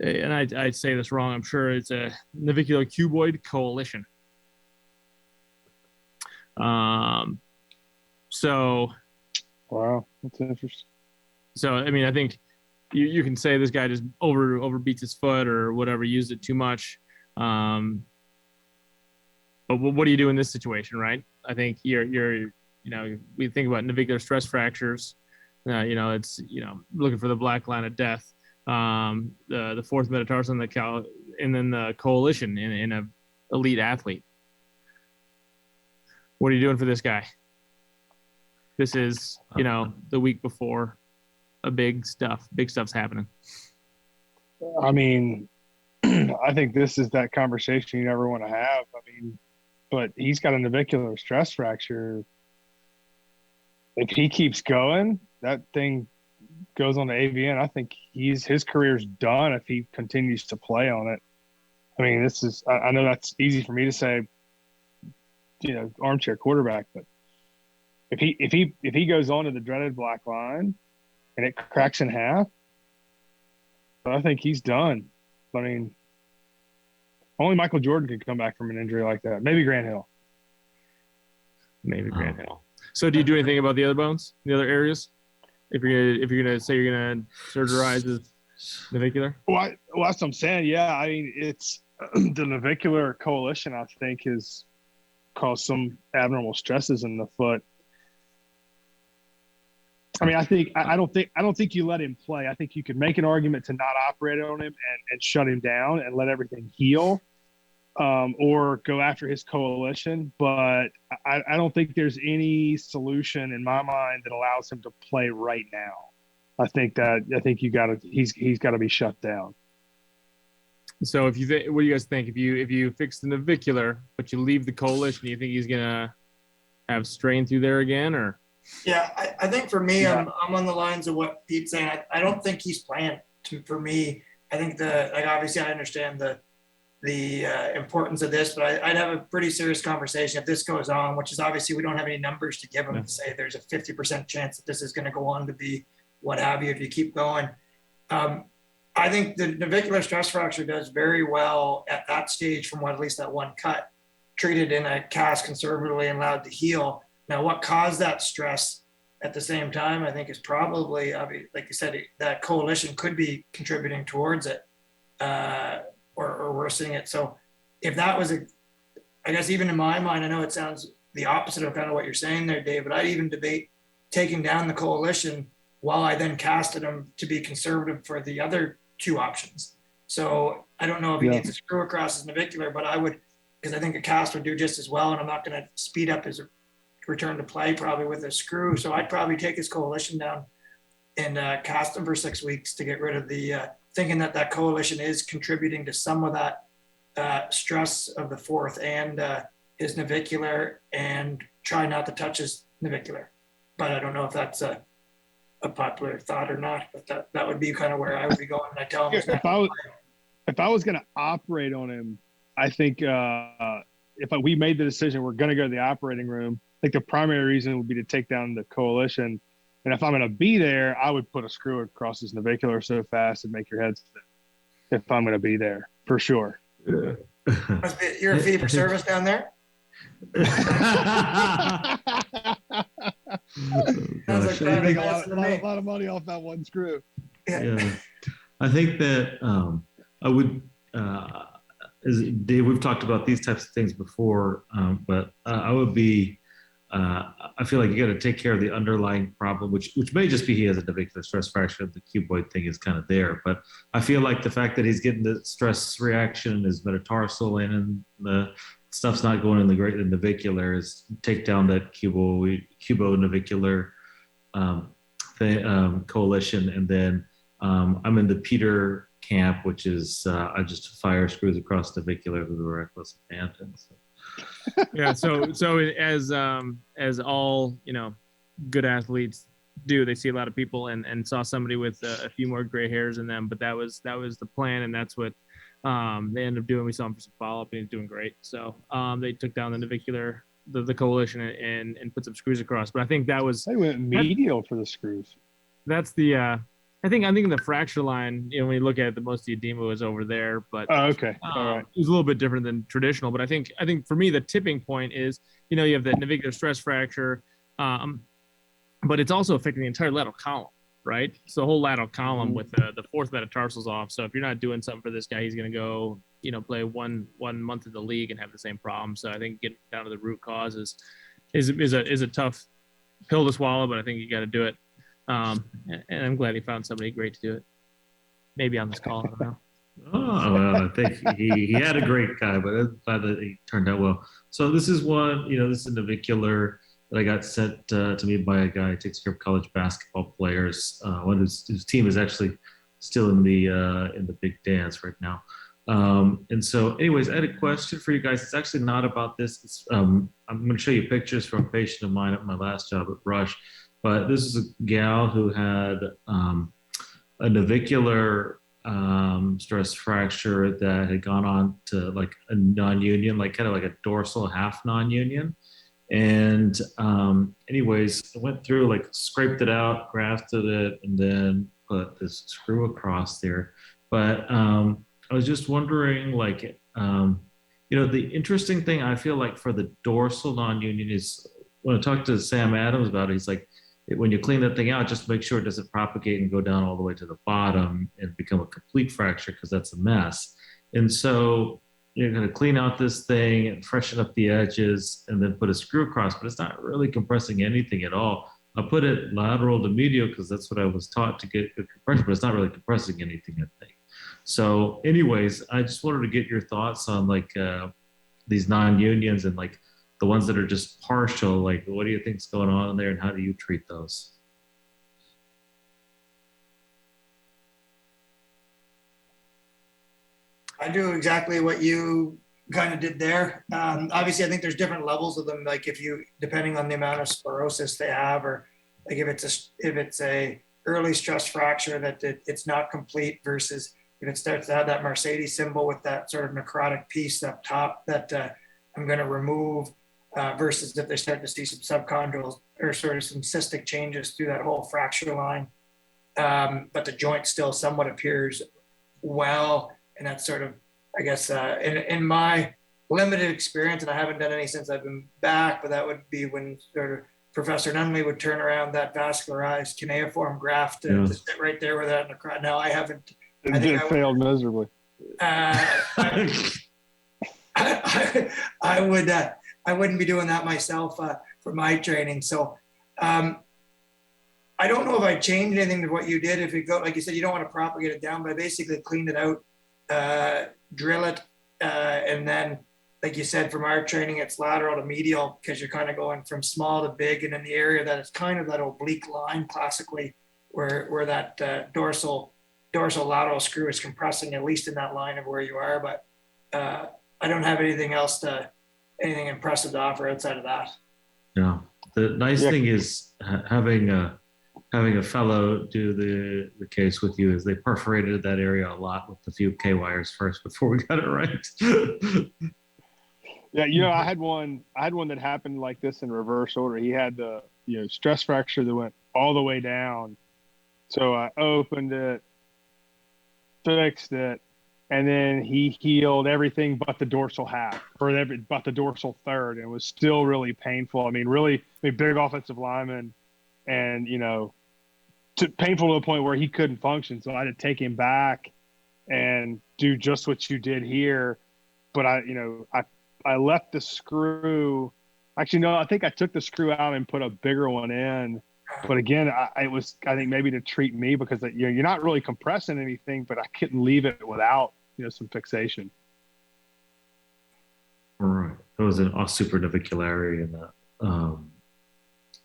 and I'd say this wrong, I'm sure it's a navicular cuboid coalition. So. Wow, that's interesting. So, I mean, I think you can say this guy just overbeats his foot or whatever, used it too much. But what do you do in this situation, right? I think we think about navicular stress fractures. It's looking for the black line of death. The fourth metatarsal and then the coalition in a elite athlete. What are you doing for this guy? This is the week before big stuff's happening. I mean, I think this is that conversation you never want to have. I mean, but he's got a navicular stress fracture. If he keeps going, that thing goes on the AVN. I think his career's done if he continues to play on it. I mean, I know that's easy for me to say, armchair quarterback, but if he goes on to the dreaded black line and it cracks in half, I think he's done. I mean, only Michael Jordan could come back from an injury like that. Maybe Grant Hill. So do you do anything about the other bones, the other areas? If you're gonna say you're gonna surgerize his navicular? Well, that's what I'm saying. Yeah, I mean, it's the navicular coalition, I think, has caused some abnormal stresses in the foot. I mean, I don't think you let him play. I think you could make an argument to not operate on him and shut him down and let everything heal, or go after his coalition. But I don't think there's any solution in my mind that allows him to play right now. I think he's got to be shut down. So what do you guys think? If you fix the navicular but you leave the coalition, you think he's gonna have strain through there again, or? Yeah, I think for me, I'm on the lines of what Pete's saying. I don't think he's playing. For me, I think obviously I understand the importance of this, but I'd have a pretty serious conversation if this goes on, which is obviously we don't have any numbers to give him to say there's a 50% chance that this is going to go on to be what have you if you keep going. I think the navicular stress fracture does very well at that stage from at least that one cut, treated in a cast conservatively and allowed to heal. Now, what caused that stress at the same time, I think, is probably, like you said, that coalition could be contributing towards it or worsening it. So if that was I guess even in my mind, I know it sounds the opposite of kind of what you're saying there, Dave, but I'd even debate taking down the coalition while I then casted him to be conservative for the other two options. So I don't know if he needs a screw across his navicular, but I would, because I think a cast would do just as well, and I'm not going to speed up his return to play probably with a screw. So I'd probably take his coalition down and cast him for 6 weeks to get rid of the thinking that coalition is contributing to some of that stress of the fourth and his navicular, and try not to touch his navicular. But I don't know if that's a popular thought or not, but that would be kind of where I would be going. And I tell him if I was going to operate on him, I think if we made the decision we're going to go to the operating room, I think the primary reason would be to take down the coalition. And if I'm going to be there, I would put a screw across his navicular so fast and make your head spin. If I'm going to be there, for sure. You're a fee for service down there? Sounds like You private make lesson to me. a lot of money off that one screw. Yeah, I think that I would. As Dave, we've talked about these types of things before, but I would be. I feel like you got to take care of the underlying problem, which may just be he has a navicular stress fracture. The cuboid thing is kind of there, but I feel like the fact that he's getting the stress reaction in his metatarsal and the stuff's not going in the navicular is take down that cubonavicular coalition, and then I'm in the Peter camp, which is I just fire screws across navicular with a reckless abandon. So. Yeah. So as all good athletes do, they see a lot of people and saw somebody with a few more gray hairs in them, but that was the plan, and that's what they ended up doing. We saw him for some follow up, and he's doing great. So they took down the navicular, the coalition, and put some screws across. But I think that was They went medial for the screws. that's the I think the fracture line, when you look at it, the most of the edema was over there, but Oh, okay. All right. it was a little bit different than traditional. But I think for me, the tipping point is, you have that navicular stress fracture, but it's also affecting the entire lateral column, right? So the whole lateral column with the fourth metatarsals off. So if you're not doing something for this guy, he's going to go, play one month in the league and have the same problem. So I think getting down to the root cause is a tough pill to swallow, but I think you got to do it. And I'm glad he found somebody great to do it. Maybe on this call, I don't know. Oh, well, I think he had a great guy, but I'm glad that he turned out well. So this is one, this is a navicular that I got sent to me by a guy who takes care of college basketball players. One whose team is actually still in the big dance right now. And so, anyways, I had a question for you guys. It's actually not about this. It's, I'm going to show you pictures from a patient of mine at my last job at Rush. But this is a gal who had a navicular stress fracture that had gone on to like a non-union, like kind of like a dorsal half non-union. And anyways, I went through, like scraped it out, grafted it, and then put this screw across there. But I was just wondering, like, the interesting thing I feel like for the dorsal non-union is when I talked to Sam Adams about it, he's like, when you clean that thing out, just make sure it doesn't propagate and go down all the way to the bottom and become a complete fracture, because that's a mess. And so you're going to clean out this thing and freshen up the edges and then put a screw across, but it's not really compressing anything at all. I put it lateral to medial because that's what I was taught to get good compression, but it's not really compressing anything, I think. So anyways, I just wanted to get your thoughts on like these non-unions and like the ones that are just partial, like what do you think's going on there and how do you treat those? I do exactly what you kind of did there. Obviously, I think there's different levels of them. Like depending on the amount of sclerosis they have, or like if it's a early stress fracture that it's not complete, versus if it starts to have that Mercedes symbol with that sort of necrotic piece up top that I'm going to remove. Versus if they start to see some subchondral or sort of some cystic changes through that whole fracture line, but the joint still somewhat appears well. And that's sort of, I guess, in my limited experience, and I haven't done any since I've been back, but that would be when sort of Professor Nunley would turn around that vascularized cuneiform graft to sit right there with that necrotic. Now I haven't. It failed miserably. I wouldn't be doing that myself for my training. So I don't know if I changed anything to what you did. If you go, like you said, you don't want to propagate it down, but I basically cleaned it out, drill it, and then, like you said, from our training, it's lateral to medial because you're kind of going from small to big, and in the area that it's kind of that oblique line classically where that dorsal lateral screw is compressing, at least in that line of where you are. But I don't have anything impressive to offer outside of that. Yeah. The nice thing is having a fellow do the case with you is they perforated that area a lot with a few K wires first before we got it right. Yeah, I had one that happened like this in reverse order. He had the stress fracture that went all the way down. So I opened it, fixed it, and then he healed everything but the dorsal half, or but the dorsal third, and it was still really painful. I mean, big offensive lineman, and painful to the point where he couldn't function. So I had to take him back and do just what you did here. But I left the screw. Actually, no, I think I took the screw out and put a bigger one in. But again, I think maybe to treat me, because you're not really compressing anything, but I couldn't leave it without some fixation. All right. That was an supranaviculary in a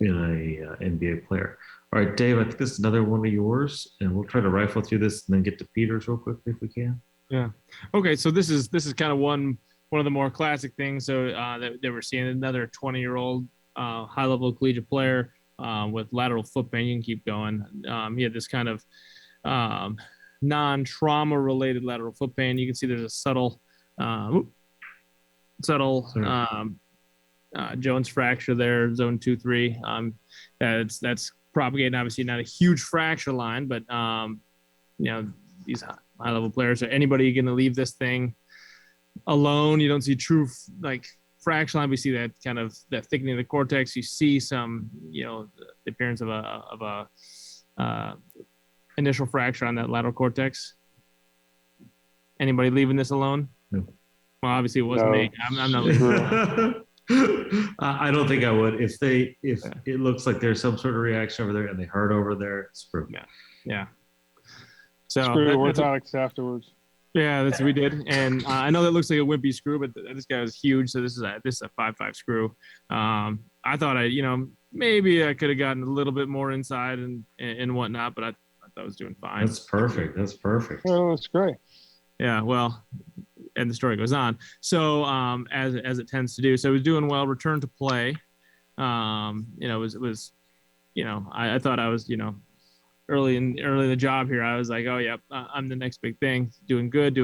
NBA player. All right, Dave, I think this is another one of yours, and we'll try to rifle through this and then get to Peter's real quickly if we can. Yeah. Okay. So this is kind of one of the more classic things. So that we're seeing another 20-year-old high-level collegiate player with lateral foot pain. You can keep going. He had this kind of non-trauma related lateral foot pain. You can see there's a subtle Jones fracture there, zone 2-3. That's propagating. Obviously, not a huge fracture line, but these high-level players. Are anybody going to leave this thing alone? You don't see true fracture line. We see that kind of that thickening of the cortex. You see some, the appearance of a initial fracture on that lateral cortex. Anybody leaving this alone? No. Well, obviously it wasn't me. I'm not leaving. I don't think I would. If it looks like there's some sort of reaction over there and they hurt over there, screw. Yeah. So screw orthotics afterwards. Yeah, that's what we did. And I know that looks like a wimpy screw, but this guy was huge. So this is a 5.5 screw. I thought maybe I could have gotten a little bit more inside and whatnot, but I thought I was doing fine. That's perfect. Oh, that's great. Yeah, well, and the story goes on. So as it tends to do, so he was doing well. Returned to play. It was I thought I was early in the job here. I was like, oh yeah, I'm the next big thing. Doing good.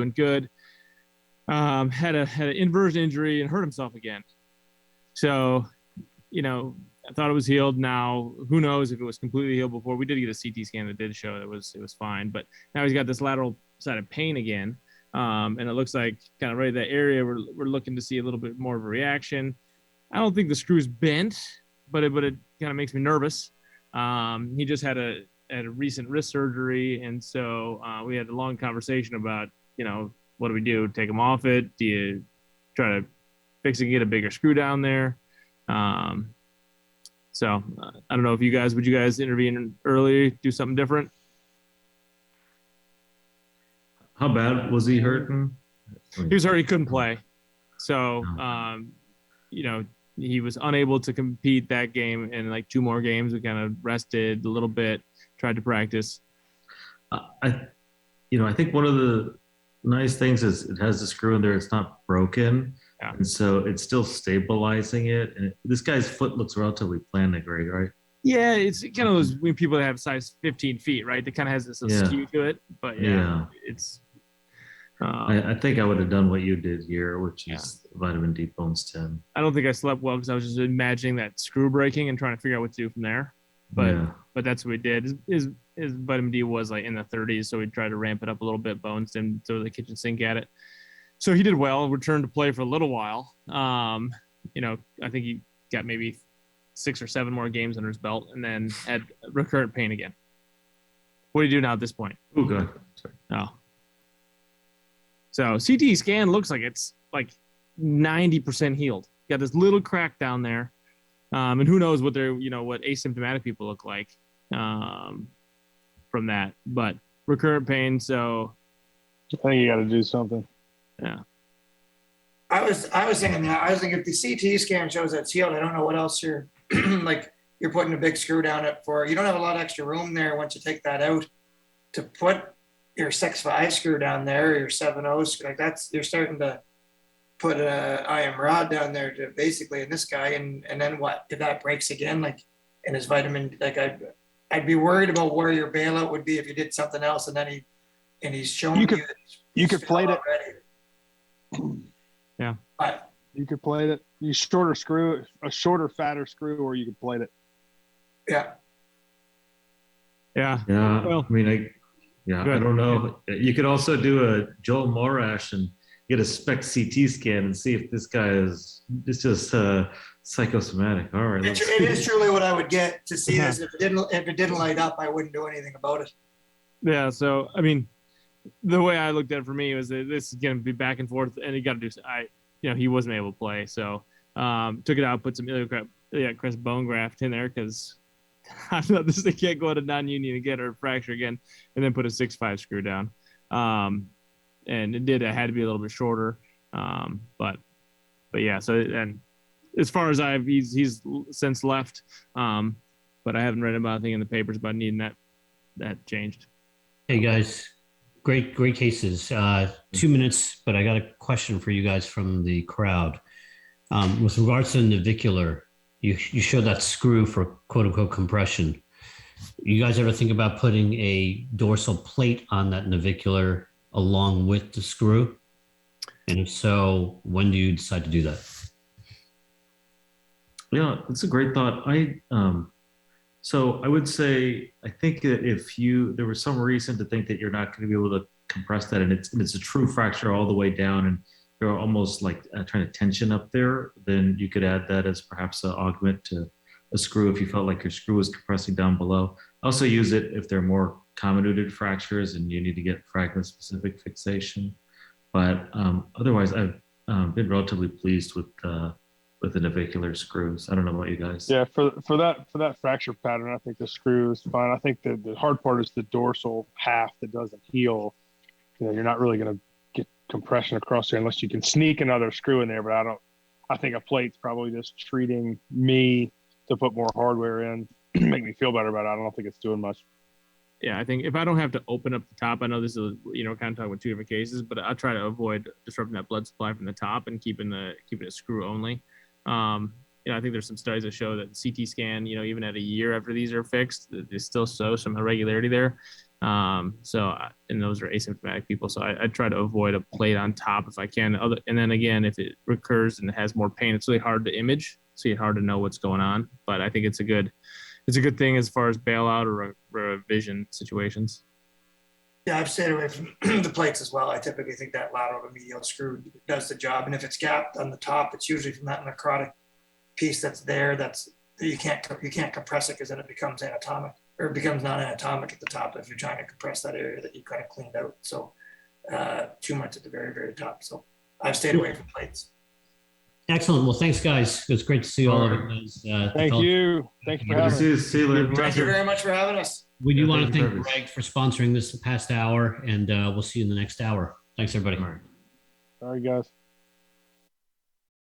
Had an inversion injury and hurt himself again. So I thought it was healed. Now who knows if it was completely healed before. We did get a CT scan that did show that it was fine, but now he's got this lateral sided pain again. And it looks like kind of right in that area we're looking to see a little bit more of a reaction. I don't think the screw's bent, but it kind of makes me nervous. He just had a recent wrist surgery, and so we had a long conversation about what do we do? Take him off it? Do you try to fix it and get a bigger screw down there? So I don't know if would you guys intervene early, do something different? How bad was he hurting? He was hurt. He couldn't play. So, he was unable to compete that game. In like 2 more games, we kind of rested a little bit, tried to practice. I think one of the nice things is it has the screw in there. It's not broken. Yeah. And so it's still stabilizing it. And this guy's foot looks relatively plantar, right? Yeah, it's kind of those when people that have size 15 feet, right? It kind of has this skew to it, but it's. I think I would have done what you did here, which is vitamin D bones 10. I don't think I slept well because I was just imagining that screw breaking and trying to figure out what to do from there. But that's what we did. His vitamin D was like in the 30s, so we tried to ramp it up a little bit. Bones and throw the kitchen sink at it. So he did well. Returned to play for a little while. I think he got maybe 6 or 7 more games under his belt, and then had recurrent pain again. What do you do now at this point? Oh, good. Sorry. Oh. So CT scan looks like it's like 90% healed. Got this little crack down there. And who knows what what asymptomatic people look like from that. But recurrent pain, so I think you got to do something. Yeah. I was thinking that. I was thinking if the CT scan shows that's healed, I don't know what else you're you're putting a big screw down it for. You don't have a lot of extra room there once you take that out to put your 6.5 screw down there, or your 7.0 you're starting to put a IM rod down there to basically in this guy, and then what if that breaks again, in his vitamin, I'd be worried about where your bailout would be if you did something else and then he's showing you that you could plate it already. Yeah. But you could plate it. You a shorter, fatter screw, or you could plate it. Yeah. Yeah. Yeah. Well, I mean, Yeah, Good. I don't know. You could also do a Joel Morash and get a spec CT scan and see if this guy is it's just psychosomatic. All right, It, let's it is truly what I would get to see this. If it didn't light up, I wouldn't do anything about it. Yeah. So, I mean, the way I looked at it for me was that this is going to be back and forth, and he got to do. He wasn't able to play, so took it out, put some crest bone graft in there because I thought this thing can't go to non-union again or fracture again, and then put a 6.5 screw down. And it had to be a little bit shorter, but yeah. So and as far as he's since left, but I haven't read about anything in the papers about needing that changed. Hey guys, great cases. 2 minutes, but I got a question for you guys from the crowd. With regards to the navicular, you showed that screw for quote unquote compression. You guys ever think about putting a dorsal plate on that navicular along with the screw? And if so, when do you decide to do that? Yeah, it's a great thought. So I would say, I think that if there was some reason to think that you're not going to be able to compress that, and it's a true fracture all the way down, and you're almost like trying to tension up there, then you could add that as perhaps an augment to a screw if you felt like your screw was compressing down below. Also use it if they're more comminuted fractures and you need to get fragment-specific fixation. But otherwise, I've been relatively pleased with the navicular screws. I don't know about you guys. Yeah, for that fracture pattern, I think the screw is fine. I think the hard part is the dorsal half that doesn't heal. You're not really going to get compression across there unless you can sneak another screw in there. But I think a plate's probably just treating me to put more hardware in, make me feel better about it. I don't think it's doing much. Yeah, I think if I don't have to open up the top, I know this is kind of talking about two different cases, but I try to avoid disrupting that blood supply from the top and keeping it screw only. I think there's some studies that show that CT scan, even at a year after these are fixed, they still show some irregularity there. And those are asymptomatic people. So I try to avoid a plate on top if I can. And then again, if it recurs and it has more pain, it's really hard to image. So it's hard to know what's going on. But I think it's a good thing as far as bailout or revision situations. Yeah, I've stayed away from the plates as well. I typically think that lateral to medial screw does the job. And if it's gapped on the top, it's usually from that necrotic piece that's there. You can't compress it because then it becomes anatomic, or it becomes non-anatomic at the top if you're trying to compress that area that you kind of cleaned out. So too much at the very, very top. So I've stayed away from plates. Excellent. Well, thanks, guys. It was great to see all of you guys. Thank you. Thank you for having us. See you later. Thank you very much for having us. We do want to thank you, thank Greg for sponsoring this past hour, and we'll see you in the next hour. Thanks, everybody. All right, guys.